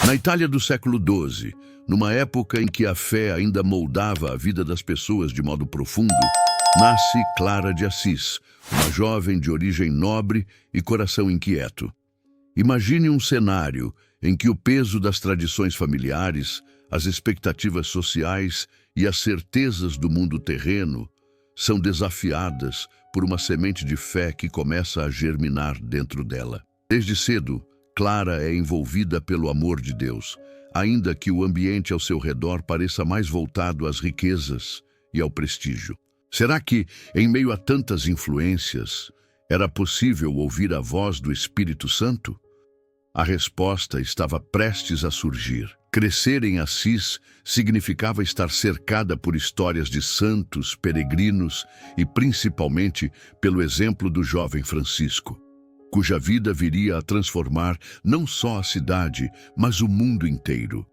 Na Itália do século XII, numa época em que a fé ainda moldava a vida das pessoas de modo profundo, nasce Clara de Assis, uma jovem de origem nobre e coração inquieto. Imagine um cenário em que o peso das tradições familiares, as expectativas sociais e as certezas do mundo terreno são desafiadas por uma semente de fé que começa a germinar dentro dela. Desde cedo, Clara é envolvida pelo amor de Deus, ainda que o ambiente ao seu redor pareça mais voltado às riquezas e ao prestígio. Será que, em meio a tantas influências, era possível ouvir a voz do Espírito Santo? A resposta estava prestes a surgir. Crescer em Assis significava estar cercada por histórias de santos, peregrinos e principalmente pelo exemplo do jovem Francisco, cuja vida viria a transformar não só a cidade, mas o mundo inteiro.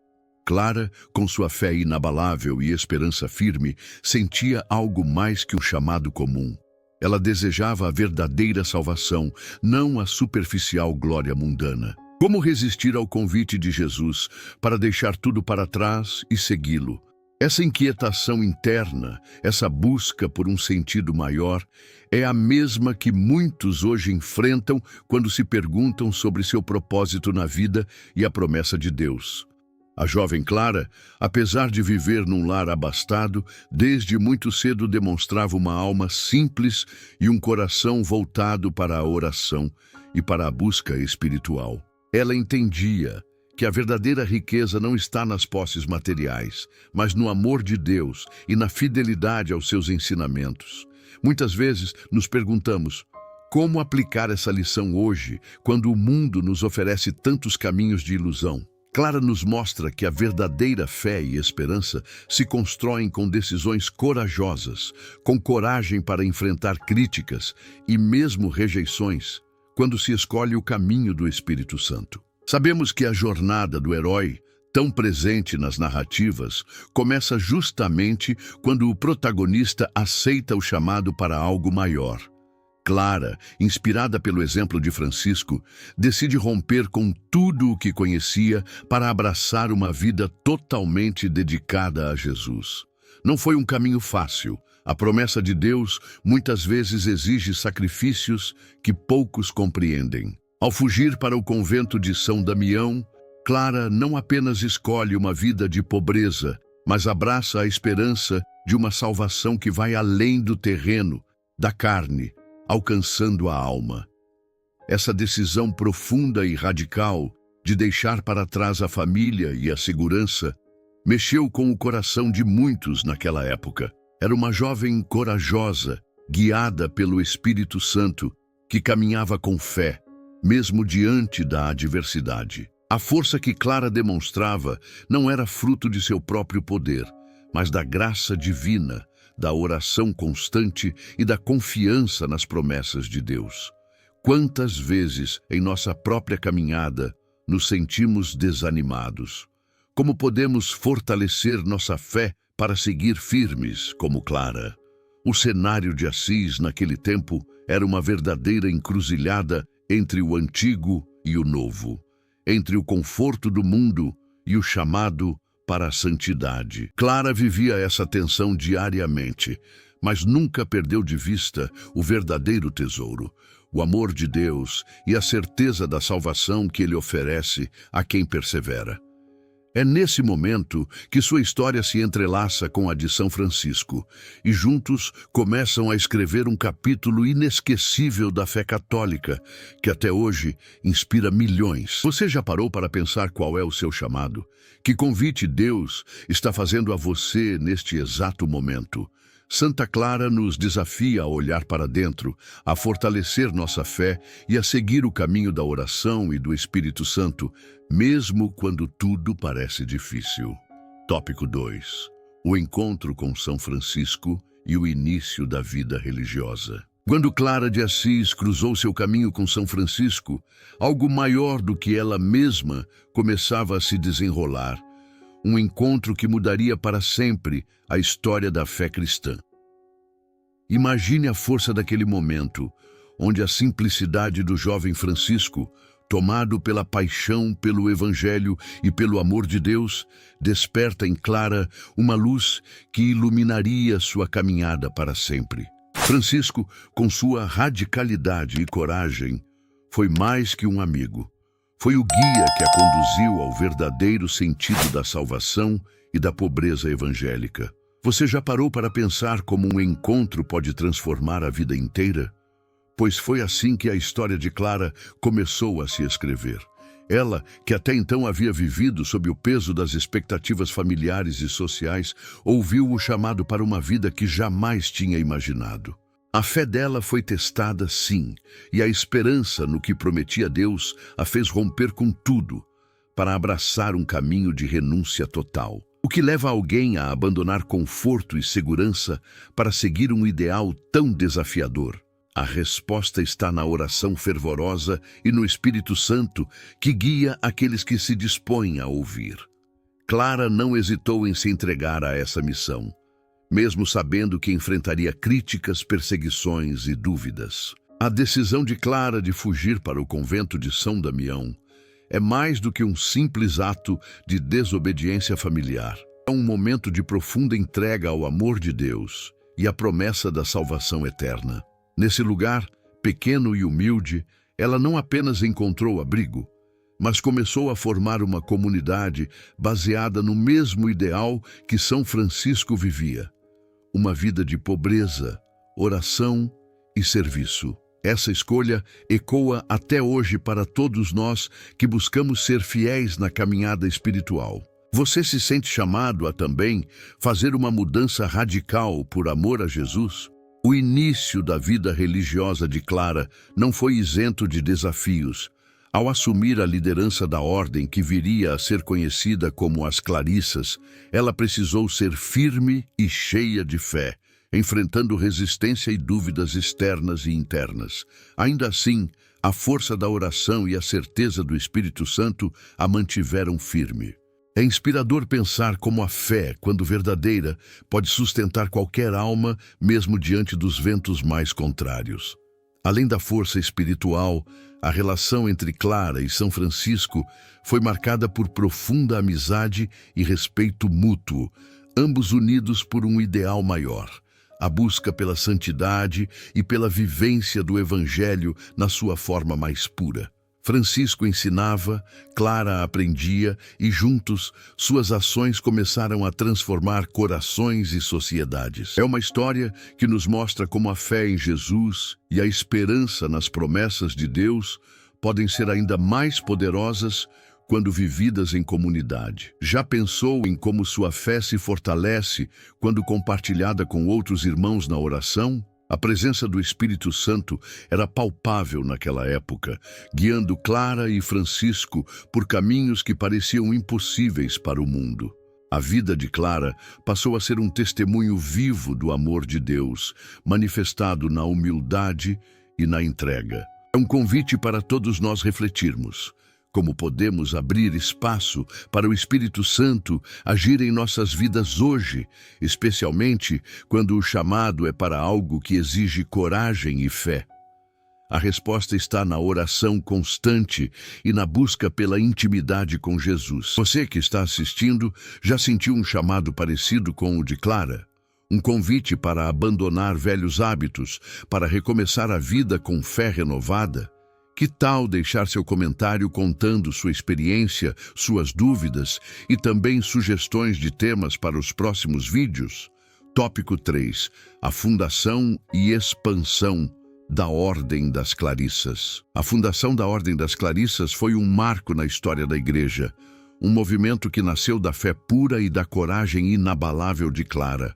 Clara, com sua fé inabalável e esperança firme, sentia algo mais que um chamado comum. Ela desejava a verdadeira salvação, não a superficial glória mundana. Como resistir ao convite de Jesus para deixar tudo para trás e segui-lo? Essa inquietação interna, essa busca por um sentido maior, é a mesma que muitos hoje enfrentam quando se perguntam sobre seu propósito na vida e a promessa de Deus. A jovem Clara, apesar de viver num lar abastado, desde muito cedo demonstrava uma alma simples e um coração voltado para a oração e para a busca espiritual. Ela entendia que a verdadeira riqueza não está nas posses materiais, mas no amor de Deus e na fidelidade aos seus ensinamentos. Muitas vezes nos perguntamos, como aplicar essa lição hoje, quando o mundo nos oferece tantos caminhos de ilusão? Clara nos mostra que a verdadeira fé e esperança se constroem com decisões corajosas, com coragem para enfrentar críticas e mesmo rejeições, quando se escolhe o caminho do Espírito Santo. Sabemos que a jornada do herói, tão presente nas narrativas, começa justamente quando o protagonista aceita o chamado para algo maior. Clara, inspirada pelo exemplo de Francisco, decide romper com tudo o que conhecia para abraçar uma vida totalmente dedicada a Jesus. Não foi um caminho fácil. A promessa de Deus muitas vezes exige sacrifícios que poucos compreendem. Ao fugir para o convento de São Damião, Clara não apenas escolhe uma vida de pobreza, mas abraça a esperança de uma salvação que vai além do terreno, da carne, alcançando a alma. Essa decisão profunda e radical de deixar para trás a família e a segurança mexeu com o coração de muitos naquela época. Era uma jovem corajosa, guiada pelo Espírito Santo, que caminhava com fé, mesmo diante da adversidade. A força que Clara demonstrava não era fruto de seu próprio poder, mas da graça divina, da oração constante e da confiança nas promessas de Deus. Quantas vezes, em nossa própria caminhada, nos sentimos desanimados? Como podemos fortalecer nossa fé para seguir firmes como Clara? O cenário de Assis naquele tempo era uma verdadeira encruzilhada entre o antigo e o novo, entre o conforto do mundo e o chamado para a santidade. Clara vivia essa tensão diariamente, mas nunca perdeu de vista o verdadeiro tesouro, o amor de Deus e a certeza da salvação que Ele oferece a quem persevera. É nesse momento que sua história se entrelaça com a de São Francisco, e juntos começam a escrever um capítulo inesquecível da fé católica, que até hoje inspira milhões. Você já parou para pensar qual é o seu chamado? Que convite Deus está fazendo a você neste exato momento? Santa Clara nos desafia a olhar para dentro, a fortalecer nossa fé e a seguir o caminho da oração e do Espírito Santo, mesmo quando tudo parece difícil. Tópico 2. O encontro com São Francisco e o início da vida religiosa. Quando Clara de Assis cruzou seu caminho com São Francisco, algo maior do que ela mesma começava a se desenrolar. Um encontro que mudaria para sempre a história da fé cristã. Imagine a força daquele momento, onde a simplicidade do jovem Francisco tomado pela paixão, pelo Evangelho e pelo amor de Deus, desperta em Clara uma luz que iluminaria sua caminhada para sempre. Francisco, com sua radicalidade e coragem, foi mais que um amigo. Foi o guia que a conduziu ao verdadeiro sentido da salvação e da pobreza evangélica. Você já parou para pensar como um encontro pode transformar a vida inteira? Pois foi assim que a história de Clara começou a se escrever. Ela, que até então havia vivido sob o peso das expectativas familiares e sociais, ouviu o chamado para uma vida que jamais tinha imaginado. A fé dela foi testada, sim, e a esperança no que prometia Deus a fez romper com tudo para abraçar um caminho de renúncia total. O que leva alguém a abandonar conforto e segurança para seguir um ideal tão desafiador? A resposta está na oração fervorosa e no Espírito Santo, que guia aqueles que se dispõem a ouvir. Clara não hesitou em se entregar a essa missão, mesmo sabendo que enfrentaria críticas, perseguições e dúvidas. A decisão de Clara de fugir para o convento de São Damião é mais do que um simples ato de desobediência familiar. É um momento de profunda entrega ao amor de Deus e à promessa da salvação eterna. Nesse lugar, pequeno e humilde, ela não apenas encontrou abrigo, mas começou a formar uma comunidade baseada no mesmo ideal que São Francisco vivia: uma vida de pobreza, oração e serviço. Essa escolha ecoa até hoje para todos nós que buscamos ser fiéis na caminhada espiritual. Você se sente chamado a também fazer uma mudança radical por amor a Jesus? O início da vida religiosa de Clara não foi isento de desafios. Ao assumir a liderança da ordem que viria a ser conhecida como as Clarissas, ela precisou ser firme e cheia de fé, enfrentando resistência e dúvidas externas e internas. Ainda assim, a força da oração e a certeza do Espírito Santo a mantiveram firme. É inspirador pensar como a fé, quando verdadeira, pode sustentar qualquer alma, mesmo diante dos ventos mais contrários. Além da força espiritual, a relação entre Clara e São Francisco foi marcada por profunda amizade e respeito mútuo, ambos unidos por um ideal maior: a busca pela santidade e pela vivência do Evangelho na sua forma mais pura. Francisco ensinava, Clara aprendia e juntos suas ações começaram a transformar corações e sociedades. É uma história que nos mostra como a fé em Jesus e a esperança nas promessas de Deus podem ser ainda mais poderosas quando vividas em comunidade. Já pensou em como sua fé se fortalece quando compartilhada com outros irmãos na oração? A presença do Espírito Santo era palpável naquela época, guiando Clara e Francisco por caminhos que pareciam impossíveis para o mundo. A vida de Clara passou a ser um testemunho vivo do amor de Deus, manifestado na humildade e na entrega. É um convite para todos nós refletirmos como podemos abrir espaço para o Espírito Santo agir em nossas vidas hoje, especialmente quando o chamado é para algo que exige coragem e fé. A resposta está na oração constante e na busca pela intimidade com Jesus. Você que está assistindo já sentiu um chamado parecido com o de Clara? Um convite para abandonar velhos hábitos, para recomeçar a vida com fé renovada? Que tal deixar seu comentário contando sua experiência, suas dúvidas e também sugestões de temas para os próximos vídeos? Tópico 3. A fundação e expansão da Ordem das Clarissas. A fundação da Ordem das Clarissas foi um marco na história da Igreja, um movimento que nasceu da fé pura e da coragem inabalável de Clara,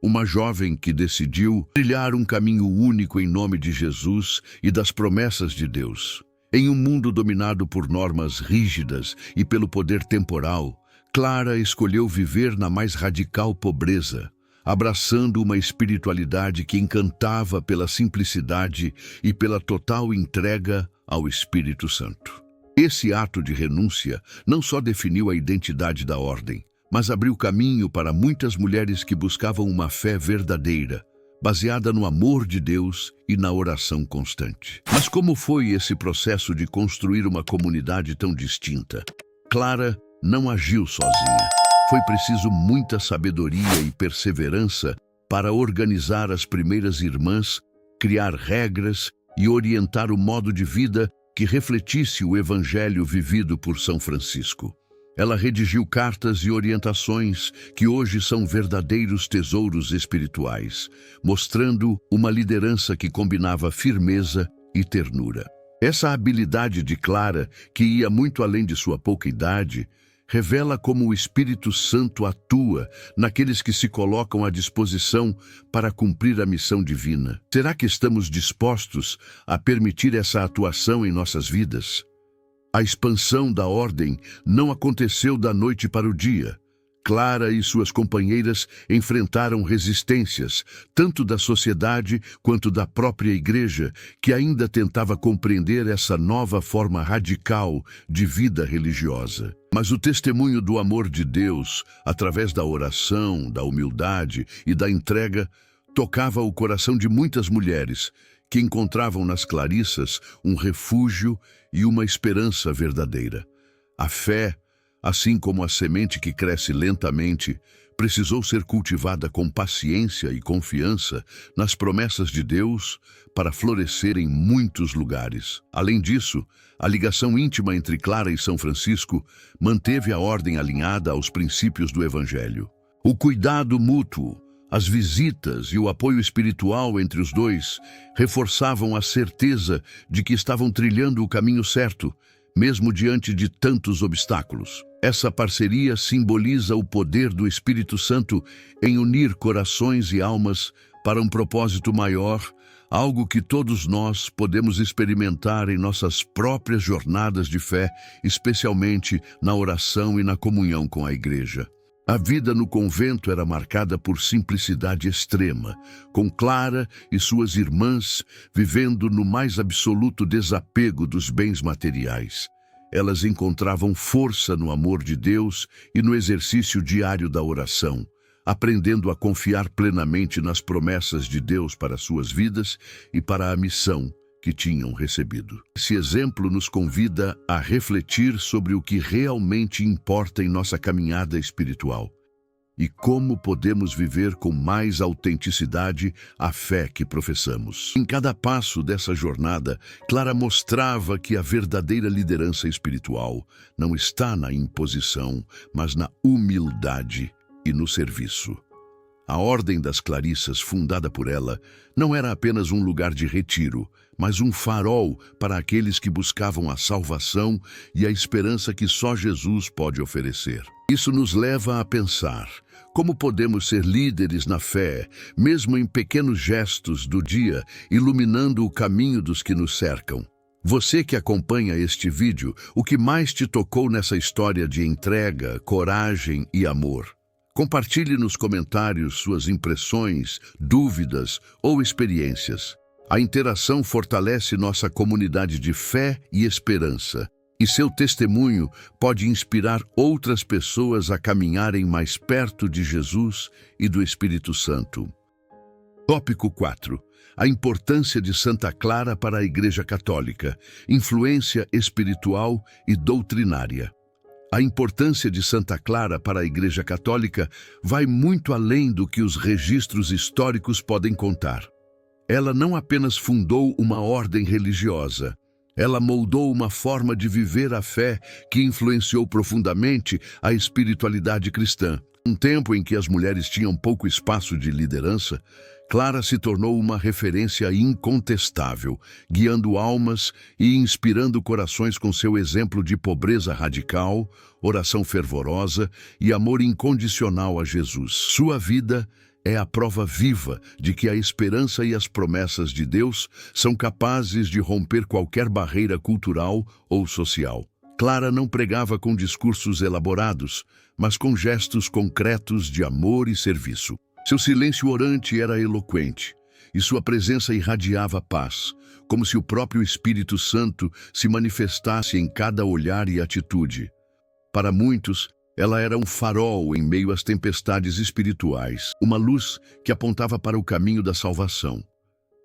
uma jovem que decidiu trilhar um caminho único em nome de Jesus e das promessas de Deus. Em um mundo dominado por normas rígidas e pelo poder temporal, Clara escolheu viver na mais radical pobreza, abraçando uma espiritualidade que encantava pela simplicidade e pela total entrega ao Espírito Santo. Esse ato de renúncia não só definiu a identidade da ordem, mas abriu caminho para muitas mulheres que buscavam uma fé verdadeira, baseada no amor de Deus e na oração constante. Mas como foi esse processo de construir uma comunidade tão distinta? Clara não agiu sozinha. Foi preciso muita sabedoria e perseverança para organizar as primeiras irmãs, criar regras e orientar o modo de vida que refletisse o evangelho vivido por São Francisco. Ela redigiu cartas e orientações que hoje são verdadeiros tesouros espirituais, mostrando uma liderança que combinava firmeza e ternura. Essa habilidade de Clara, que ia muito além de sua pouca idade, revela como o Espírito Santo atua naqueles que se colocam à disposição para cumprir a missão divina. Será que estamos dispostos a permitir essa atuação em nossas vidas? A expansão da ordem não aconteceu da noite para o dia. Clara e suas companheiras enfrentaram resistências, tanto da sociedade quanto da própria igreja, que ainda tentava compreender essa nova forma radical de vida religiosa. Mas o testemunho do amor de Deus, através da oração, da humildade e da entrega, tocava o coração de muitas mulheres, que encontravam nas Clarissas um refúgio e uma esperança verdadeira. A fé, assim como a semente que cresce lentamente, precisou ser cultivada com paciência e confiança nas promessas de Deus para florescer em muitos lugares. Além disso, a ligação íntima entre Clara e São Francisco manteve a ordem alinhada aos princípios do Evangelho. O cuidado mútuo, as visitas e o apoio espiritual entre os dois reforçavam a certeza de que estavam trilhando o caminho certo, mesmo diante de tantos obstáculos. Essa parceria simboliza o poder do Espírito Santo em unir corações e almas para um propósito maior, algo que todos nós podemos experimentar em nossas próprias jornadas de fé, especialmente na oração e na comunhão com a Igreja. A vida no convento era marcada por simplicidade extrema, com Clara e suas irmãs vivendo no mais absoluto desapego dos bens materiais. Elas encontravam força no amor de Deus e no exercício diário da oração, aprendendo a confiar plenamente nas promessas de Deus para suas vidas e para a missão que tinham recebido. Esse exemplo nos convida a refletir sobre o que realmente importa em nossa caminhada espiritual e como podemos viver com mais autenticidade a fé que professamos. Em cada passo dessa jornada, Clara mostrava que a verdadeira liderança espiritual não está na imposição, mas na humildade e no serviço. A Ordem das Clarissas, fundada por ela, não era apenas um lugar de retiro, mas um farol para aqueles que buscavam a salvação e a esperança que só Jesus pode oferecer. Isso nos leva a pensar como podemos ser líderes na fé, mesmo em pequenos gestos do dia, iluminando o caminho dos que nos cercam. Você que acompanha este vídeo, o que mais te tocou nessa história de entrega, coragem e amor? Compartilhe nos comentários suas impressões, dúvidas ou experiências. A interação fortalece nossa comunidade de fé e esperança, e seu testemunho pode inspirar outras pessoas a caminharem mais perto de Jesus e do Espírito Santo. Tópico 4. A importância de Santa Clara para a Igreja Católica, influência espiritual e doutrinária. A importância de Santa Clara para a Igreja Católica vai muito além do que os registros históricos podem contar. Ela não apenas fundou uma ordem religiosa, ela moldou uma forma de viver a fé que influenciou profundamente a espiritualidade cristã. Um tempo em que as mulheres tinham pouco espaço de liderança, Clara se tornou uma referência incontestável, guiando almas e inspirando corações com seu exemplo de pobreza radical, oração fervorosa e amor incondicional a Jesus. Sua vida é a prova viva de que a esperança e as promessas de Deus são capazes de romper qualquer barreira cultural ou social. Clara não pregava com discursos elaborados, mas com gestos concretos de amor e serviço. Seu silêncio orante era eloquente, e sua presença irradiava paz, como se o próprio Espírito Santo se manifestasse em cada olhar e atitude. Para muitos, Ela era um farol em meio às tempestades espirituais, uma luz que apontava para o caminho da salvação.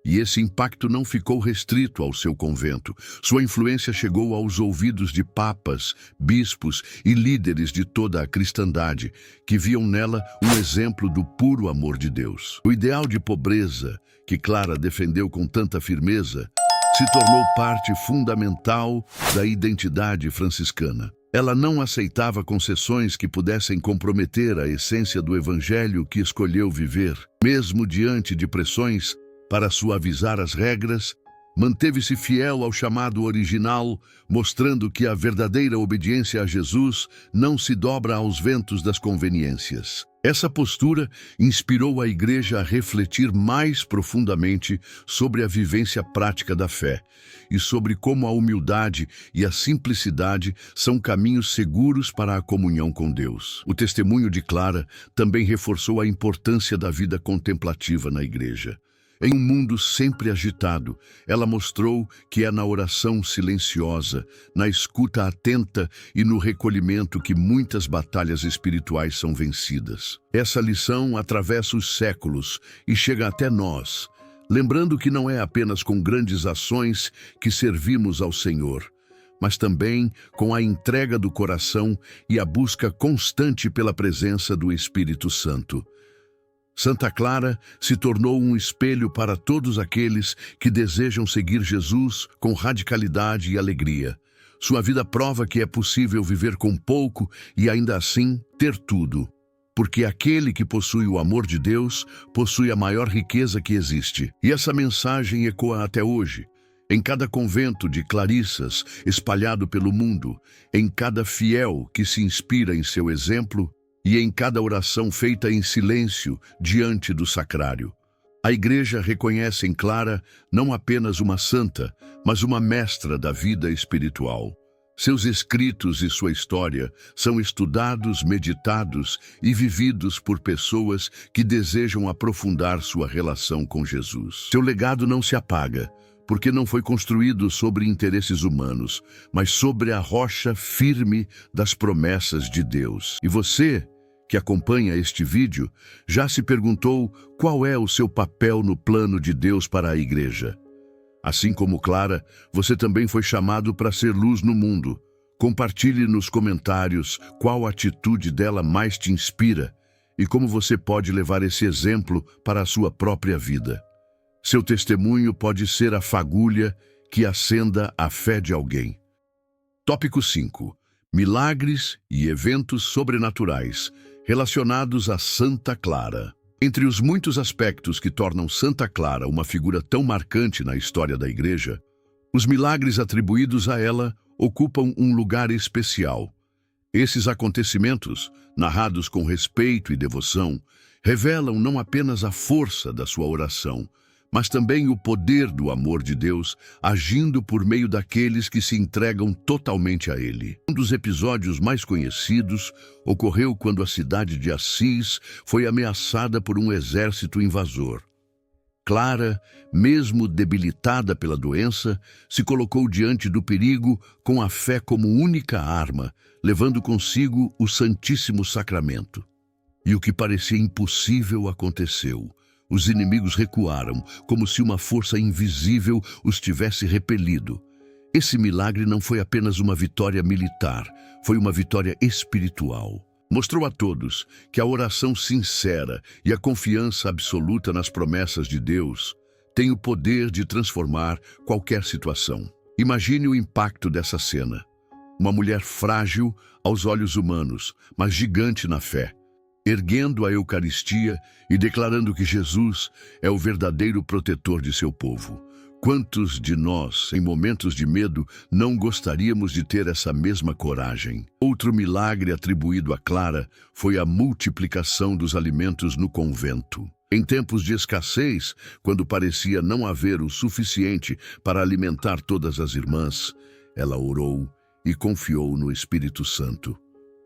E esse impacto não ficou restrito ao seu convento. Sua influência chegou aos ouvidos de papas, bispos e líderes de toda a cristandade, que viam nela um exemplo do puro amor de Deus. O ideal de pobreza, que Clara defendeu com tanta firmeza, se tornou parte fundamental da identidade franciscana. Ela não aceitava concessões que pudessem comprometer a essência do evangelho que escolheu viver. Mesmo diante de pressões para suavizar as regras, manteve-se fiel ao chamado original, mostrando que a verdadeira obediência a Jesus não se dobra aos ventos das conveniências. Essa postura inspirou a Igreja a refletir mais profundamente sobre a vivência prática da fé e sobre como a humildade e a simplicidade são caminhos seguros para a comunhão com Deus. O testemunho de Clara também reforçou a importância da vida contemplativa na Igreja. Em um mundo sempre agitado, ela mostrou que é na oração silenciosa, na escuta atenta e no recolhimento que muitas batalhas espirituais são vencidas. Essa lição atravessa os séculos e chega até nós, lembrando que não é apenas com grandes ações que servimos ao Senhor, mas também com a entrega do coração e a busca constante pela presença do Espírito Santo. Santa Clara se tornou um espelho para todos aqueles que desejam seguir Jesus com radicalidade e alegria. Sua vida prova que é possível viver com pouco e ainda assim ter tudo, porque aquele que possui o amor de Deus possui a maior riqueza que existe. E essa mensagem ecoa até hoje, em cada convento de Clarissas espalhado pelo mundo, em cada fiel que se inspira em seu exemplo, e em cada oração feita em silêncio diante do sacrário. A Igreja reconhece em Clara não apenas uma santa, mas uma mestra da vida espiritual. Seus escritos e sua história são estudados, meditados e vividos por pessoas que desejam aprofundar sua relação com Jesus. Seu legado não se apaga, porque não foi construído sobre interesses humanos, mas sobre a rocha firme das promessas de Deus. E você, que acompanha este vídeo, já se perguntou qual é o seu papel no plano de Deus para a Igreja? Assim como Clara, você também foi chamado para ser luz no mundo. Compartilhe nos comentários qual atitude dela mais te inspira e como você pode levar esse exemplo para a sua própria vida. Seu testemunho pode ser a fagulha que acenda a fé de alguém. Tópico 5. Milagres e eventos sobrenaturais relacionados a Santa Clara. Entre os muitos aspectos que tornam Santa Clara uma figura tão marcante na história da Igreja, os milagres atribuídos a ela ocupam um lugar especial. Esses acontecimentos, narrados com respeito e devoção, revelam não apenas a força da sua oração, mas também o poder do amor de Deus agindo por meio daqueles que se entregam totalmente a Ele. Um dos episódios mais conhecidos ocorreu quando a cidade de Assis foi ameaçada por um exército invasor. Clara, mesmo debilitada pela doença, se colocou diante do perigo com a fé como única arma, levando consigo o Santíssimo Sacramento. E o que parecia impossível aconteceu. Os inimigos recuaram, como se uma força invisível os tivesse repelido. Esse milagre não foi apenas uma vitória militar, foi uma vitória espiritual. Mostrou a todos que a oração sincera e a confiança absoluta nas promessas de Deus têm o poder de transformar qualquer situação. Imagine o impacto dessa cena. Uma mulher frágil aos olhos humanos, mas gigante na fé, erguendo a Eucaristia e declarando que Jesus é o verdadeiro protetor de seu povo. Quantos de nós, em momentos de medo, não gostaríamos de ter essa mesma coragem? Outro milagre atribuído a Clara foi a multiplicação dos alimentos no convento. Em tempos de escassez, quando parecia não haver o suficiente para alimentar todas as irmãs, ela orou e confiou no Espírito Santo.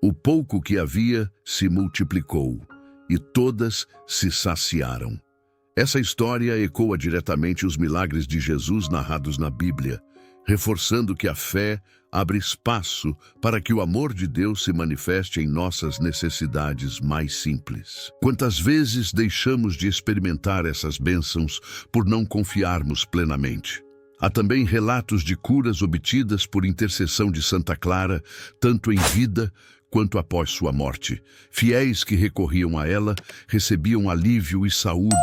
O pouco que havia se multiplicou, e todas se saciaram. Essa história ecoa diretamente os milagres de Jesus narrados na Bíblia, reforçando que a fé, abre espaço para que o amor de Deus se manifeste em nossas necessidades mais simples. Quantas vezes deixamos de experimentar essas bênçãos por não confiarmos plenamente? Há também relatos de curas obtidas por intercessão de Santa Clara, tanto em vida quanto após sua morte. Fiéis que recorriam a ela recebiam alívio e saúde,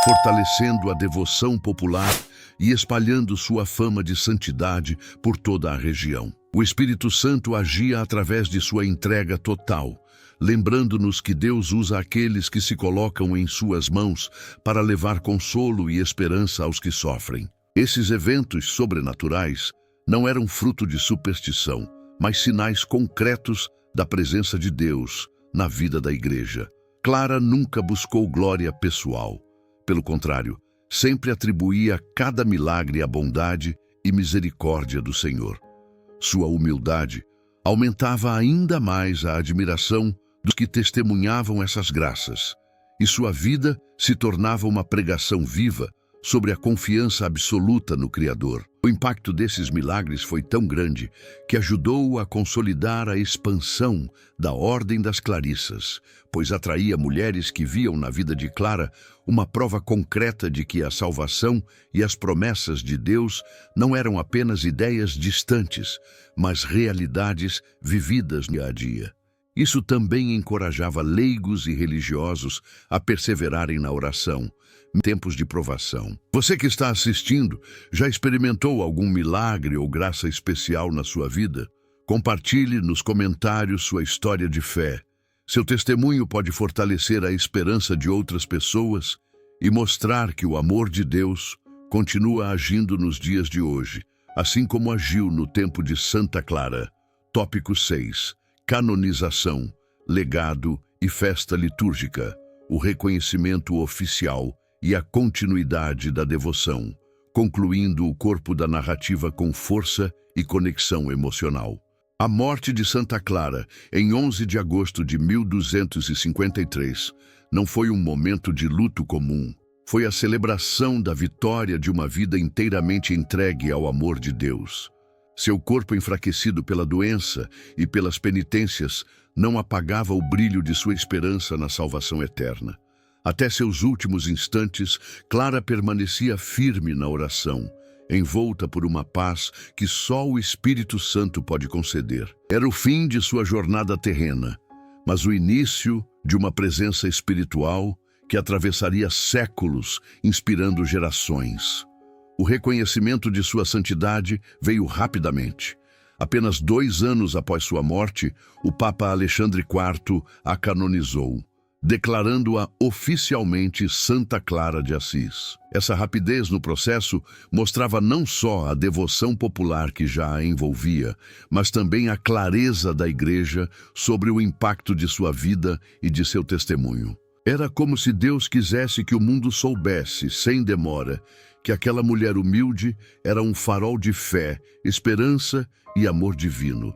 fortalecendo a devoção popular e espalhando sua fama de santidade por toda a região. O Espírito Santo agia através de sua entrega total, lembrando-nos que Deus usa aqueles que se colocam em suas mãos para levar consolo e esperança aos que sofrem. Esses eventos sobrenaturais não eram fruto de superstição, mas sinais concretos da presença de Deus na vida da igreja. Clara nunca buscou glória pessoal. Pelo contrário, sempre atribuía cada milagre à bondade e misericórdia do Senhor. Sua humildade aumentava ainda mais a admiração dos que testemunhavam essas graças, e sua vida se tornava uma pregação viva sobre a confiança absoluta no Criador. O impacto desses milagres foi tão grande que ajudou a consolidar a expansão da Ordem das Clarissas, pois atraía mulheres que viam na vida de Clara uma prova concreta de que a salvação e as promessas de Deus não eram apenas ideias distantes, mas realidades vividas no dia a dia. Isso também encorajava leigos e religiosos a perseverarem na oração, em tempos de provação. Você que está assistindo, já experimentou algum milagre ou graça especial na sua vida? Compartilhe nos comentários sua história de fé. Seu testemunho pode fortalecer a esperança de outras pessoas e mostrar que o amor de Deus continua agindo nos dias de hoje, assim como agiu no tempo de Santa Clara. Tópico 6. Canonização, legado e festa litúrgica. O reconhecimento oficial e a continuidade da devoção, concluindo o corpo da narrativa com força e conexão emocional. A morte de Santa Clara, em 11 de agosto de 1253, não foi um momento de luto comum. Foi a celebração da vitória de uma vida inteiramente entregue ao amor de Deus. Seu corpo, enfraquecido pela doença e pelas penitências, não apagava o brilho de sua esperança na salvação eterna. Até seus últimos instantes, Clara permanecia firme na oração, envolta por uma paz que só o Espírito Santo pode conceder. Era o fim de sua jornada terrena, mas o início de uma presença espiritual que atravessaria séculos, inspirando gerações. O reconhecimento de sua santidade veio rapidamente. Apenas 2 anos após sua morte, o Papa Alexandre IV a canonizou, declarando-a oficialmente Santa Clara de Assis. Essa rapidez no processo mostrava não só a devoção popular que já a envolvia, mas também a clareza da Igreja sobre o impacto de sua vida e de seu testemunho. Era como se Deus quisesse que o mundo soubesse, sem demora, que aquela mulher humilde era um farol de fé, esperança e amor divino.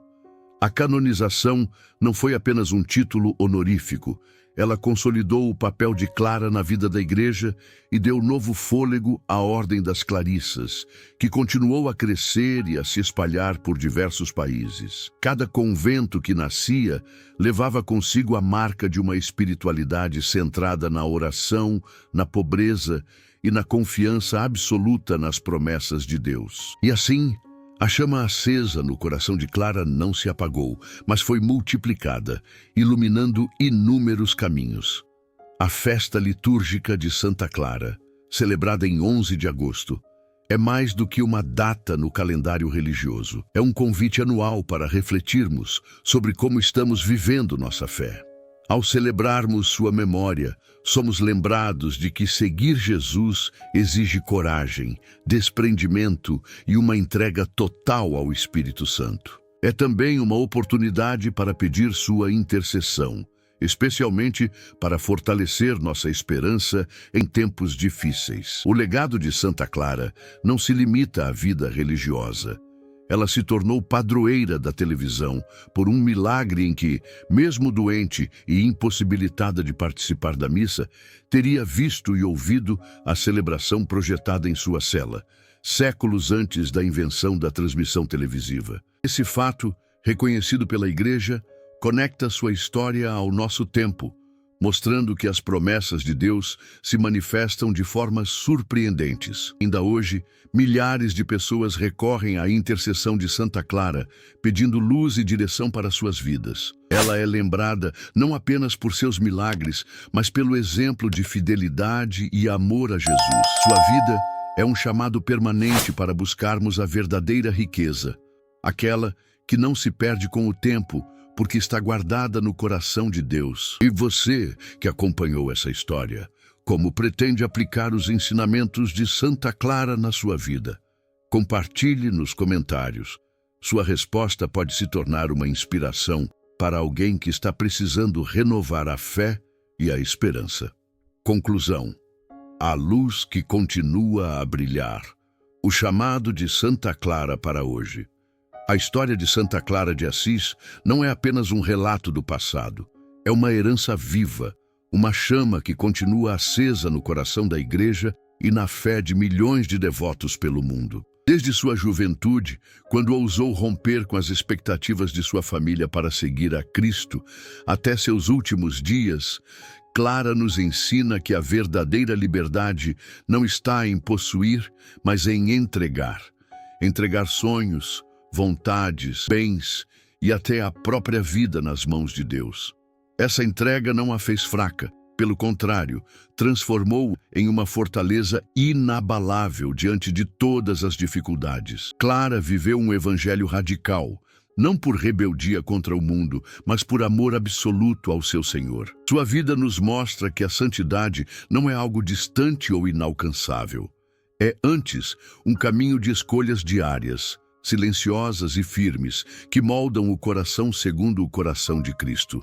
A canonização não foi apenas um título honorífico. Ela consolidou o papel de Clara na vida da Igreja e deu novo fôlego à Ordem das Clarissas, que continuou a crescer e a se espalhar por diversos países. Cada convento que nascia levava consigo a marca de uma espiritualidade centrada na oração, na pobreza e na confiança absoluta nas promessas de Deus. E assim, a chama acesa no coração de Clara não se apagou, mas foi multiplicada, iluminando inúmeros caminhos. A festa litúrgica de Santa Clara, celebrada em 11 de agosto, é mais do que uma data no calendário religioso. É um convite anual para refletirmos sobre como estamos vivendo nossa fé. Ao celebrarmos sua memória, somos lembrados de que seguir Jesus exige coragem, desprendimento e uma entrega total ao Espírito Santo. É também uma oportunidade para pedir sua intercessão, especialmente para fortalecer nossa esperança em tempos difíceis. O legado de Santa Clara não se limita à vida religiosa. Ela se tornou padroeira da televisão por um milagre em que, mesmo doente e impossibilitada de participar da missa, teria visto e ouvido a celebração projetada em sua cela, séculos antes da invenção da transmissão televisiva. Esse fato, reconhecido pela Igreja, conecta sua história ao nosso tempo, mostrando que as promessas de Deus se manifestam de formas surpreendentes. Ainda hoje, milhares de pessoas recorrem à intercessão de Santa Clara, pedindo luz e direção para suas vidas. Ela é lembrada não apenas por seus milagres, mas pelo exemplo de fidelidade e amor a Jesus. Sua vida é um chamado permanente para buscarmos a verdadeira riqueza, aquela que não se perde com o tempo, porque está guardada no coração de Deus. E você, que acompanhou essa história, como pretende aplicar os ensinamentos de Santa Clara na sua vida? Compartilhe nos comentários. Sua resposta pode se tornar uma inspiração para alguém que está precisando renovar a fé e a esperança. Conclusão: a luz que continua a brilhar. O chamado de Santa Clara para hoje. A história de Santa Clara de Assis não é apenas um relato do passado. É uma herança viva, uma chama que continua acesa no coração da Igreja e na fé de milhões de devotos pelo mundo. Desde sua juventude, quando ousou romper com as expectativas de sua família para seguir a Cristo, até seus últimos dias, Clara nos ensina que a verdadeira liberdade não está em possuir, mas em entregar. Entregar sonhos, vontades, bens e até a própria vida nas mãos de Deus. Essa entrega não a fez fraca, pelo contrário, transformou-o em uma fortaleza inabalável diante de todas as dificuldades. Clara viveu um evangelho radical, não por rebeldia contra o mundo, mas por amor absoluto ao seu Senhor. Sua vida nos mostra que a santidade não é algo distante ou inalcançável. É, antes, um caminho de escolhas diárias, silenciosas e firmes, que moldam o coração segundo o coração de Cristo.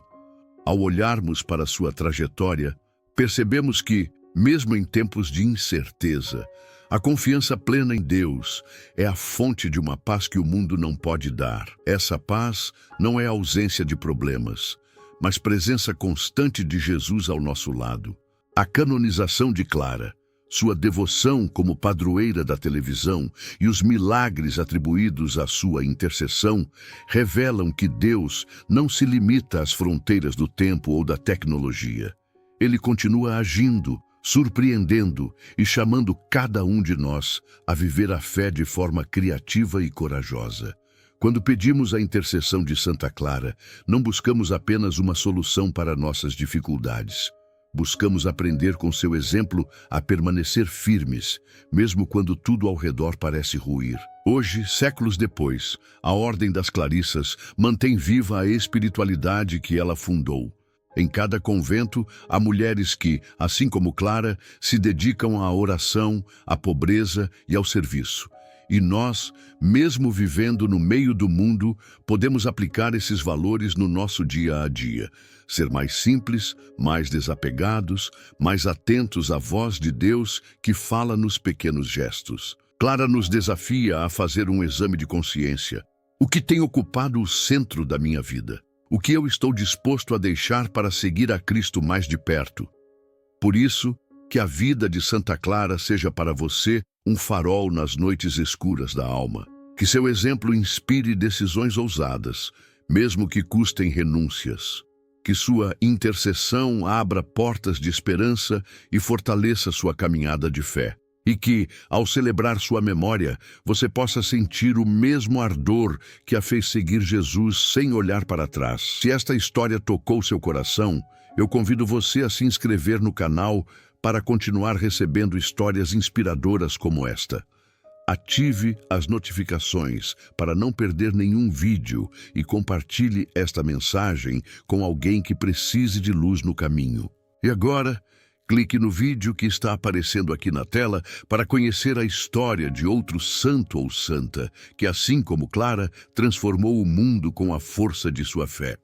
Ao olharmos para sua trajetória, percebemos que, mesmo em tempos de incerteza, a confiança plena em Deus é a fonte de uma paz que o mundo não pode dar. Essa paz não é ausência de problemas, mas presença constante de Jesus ao nosso lado. A canonização de Clara, sua devoção como padroeira da televisão e os milagres atribuídos à sua intercessão revelam que Deus não se limita às fronteiras do tempo ou da tecnologia. Ele continua agindo, surpreendendo e chamando cada um de nós a viver a fé de forma criativa e corajosa. Quando pedimos a intercessão de Santa Clara, não buscamos apenas uma solução para nossas dificuldades. Buscamos aprender com seu exemplo a permanecer firmes, mesmo quando tudo ao redor parece ruir. Hoje, séculos depois, a Ordem das Clarissas mantém viva a espiritualidade que ela fundou. Em cada convento, há mulheres que, assim como Clara, se dedicam à oração, à pobreza e ao serviço. E nós, mesmo vivendo no meio do mundo, podemos aplicar esses valores no nosso dia a dia. Ser mais simples, mais desapegados, mais atentos à voz de Deus que fala nos pequenos gestos. Clara nos desafia a fazer um exame de consciência. O que tem ocupado o centro da minha vida? O que eu estou disposto a deixar para seguir a Cristo mais de perto? Por isso, que a vida de Santa Clara seja para você um farol nas noites escuras da alma. Que seu exemplo inspire decisões ousadas, mesmo que custem renúncias. Que sua intercessão abra portas de esperança e fortaleça sua caminhada de fé. E que, ao celebrar sua memória, você possa sentir o mesmo ardor que a fez seguir Jesus sem olhar para trás. Se esta história tocou seu coração, eu convido você a se inscrever no canal para continuar recebendo histórias inspiradoras como esta. Ative as notificações para não perder nenhum vídeo e compartilhe esta mensagem com alguém que precise de luz no caminho. E agora, clique no vídeo que está aparecendo aqui na tela para conhecer a história de outro santo ou santa que, assim como Clara, transformou o mundo com a força de sua fé.